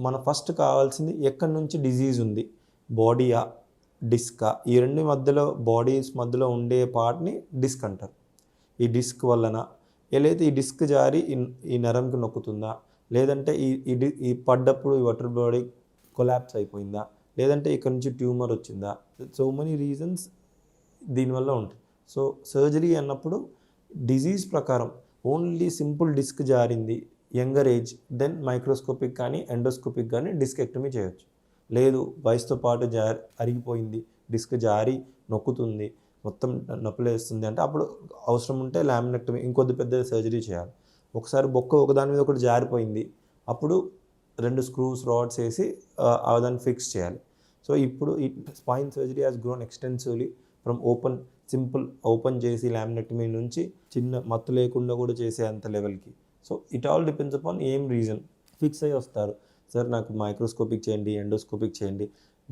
మన ఫస్ట్ కావాల్సింది ఎక్కడి నుంచి డిజీజ్ ఉంది, బాడీయా, డిస్కా? ఈ రెండు మధ్యలో బాడీస్ మధ్యలో ఉండే పార్ట్ని డిస్క్ అంటారు. ఈ డిస్క్ వలన ఏదైతే ఈ డిస్క్ జారి ఈ నరంకి నొక్కుతుందా, లేదంటే ఈ పడ్డప్పుడు ఈ వటర్ బాడీ కొలాప్స్ అయిపోయిందా, లేదంటే ఇక్కడ నుంచి ట్యూమర్ వచ్చిందా? సో మెనీ రీజన్స్ దీనివల్ల ఉంటాయి. సో సర్జరీ అన్నప్పుడు డిజీజ్ ప్రకారం ఓన్లీ సింపుల్ డిస్క్ జారింది, యంగర్ ఏజ్, దెన్ మైక్రోస్కోపిక్ కానీ ఎండోస్కోపిక్ కానీ డిస్కెక్టమీ చేయొచ్చు. లేదు వయసుతో పాటు అరిగిపోయింది, డిస్క్ జారి నొక్కుతుంది, మొత్తం నొప్పులేస్తుంది అంటే అప్పుడు అవసరం ఉంటే లామినెక్టమీ, ఇంకొద్ది పెద్ద సర్జరీ చేయాలి. ఒకసారి బొక్క ఒకదాని మీద ఒకటి జారిపోయింది, అప్పుడు 2 స్క్రూస్ రాడ్స్ వేసి దాన్ని ఫిక్స్ చేయాలి. సో ఇప్పుడు ఈ spine surgery has grown extensively from simple open చేసి లామినెక్టమీ నుంచి చిన్న మత్తు లేకుండా కూడా చేసే అంత లెవెల్కి. So it all depends upon ఏం రీజన్. ఫిక్స్ అయ్యి వస్తారు, సార్ నాకు మైక్రోస్కోపిక్ చేయండి, ఎండోస్కోపిక్ చేయండి.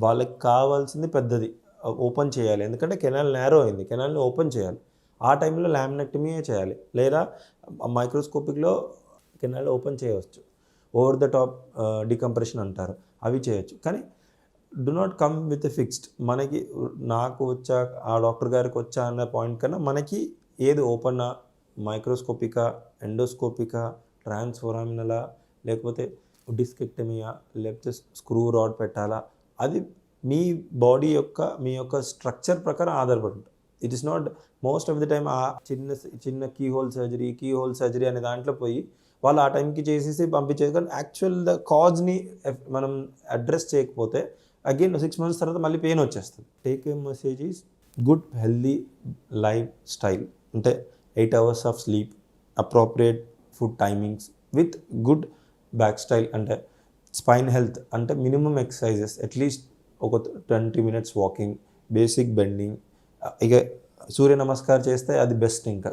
వాళ్ళకి కావాల్సింది పెద్దది ఓపెన్ చేయాలి, ఎందుకంటే కెనాల్ నేరో అయింది, కెనాల్ని ఓపెన్ చేయాలి. ఆ టైంలో లామినెక్టమీయే చేయాలి, లేదా మైక్రోస్కోపిక్లో కెనాల్ ఓపెన్ చేయవచ్చు. ఓవర్ ద టాప్ డికంప్రెషన్ అంటారు, అవి చేయొచ్చు. కానీ do not come with a fixed. మనకి నాకు వచ్చా, ఆ డాక్టర్ గారికి వచ్చా అన్న పాయింట్ కన్నా మనకి ఏది ఓపెనా, మైక్రోస్కోపికా, ఎండోస్కోపికా, ట్రాన్స్ఫోరామినలా, లేకపోతే డిస్కెక్టమీయా, లేకపోతే స్క్రూ రాడ్ పెట్టాలా, అది మీ బాడీ యొక్క మీ యొక్క స్ట్రక్చర్ ప్రకారం ఆధారపడి ఉంటుంది. It is not most of the time ఆ చిన్న కీ హోల్ సర్జరీ అనే దాంట్లో పోయి వాళ్ళు ఆ టైంకి చేసేసి పంపించేది. కానీ యాక్చువల్ ద కాజ్ని మనం అడ్రస్ చేయకపోతే అగైన్ 6 months తర్వాత మళ్ళీ పెయిన్ వచ్చేస్తుంది. Take home message is good healthy life style. అంటే 8 hours of sleep, appropriate food timings with good back style. అంటే స్పైన్ హెల్త్ అంటే మినిమం ఎక్సర్సైజెస్, అట్లీస్ట్ ఒక 20 minutes వాకింగ్, బేసిక్ బెండింగ్. ఇక సూర్య నమస్కారం చేస్తే అది బెస్ట్. ఇంకా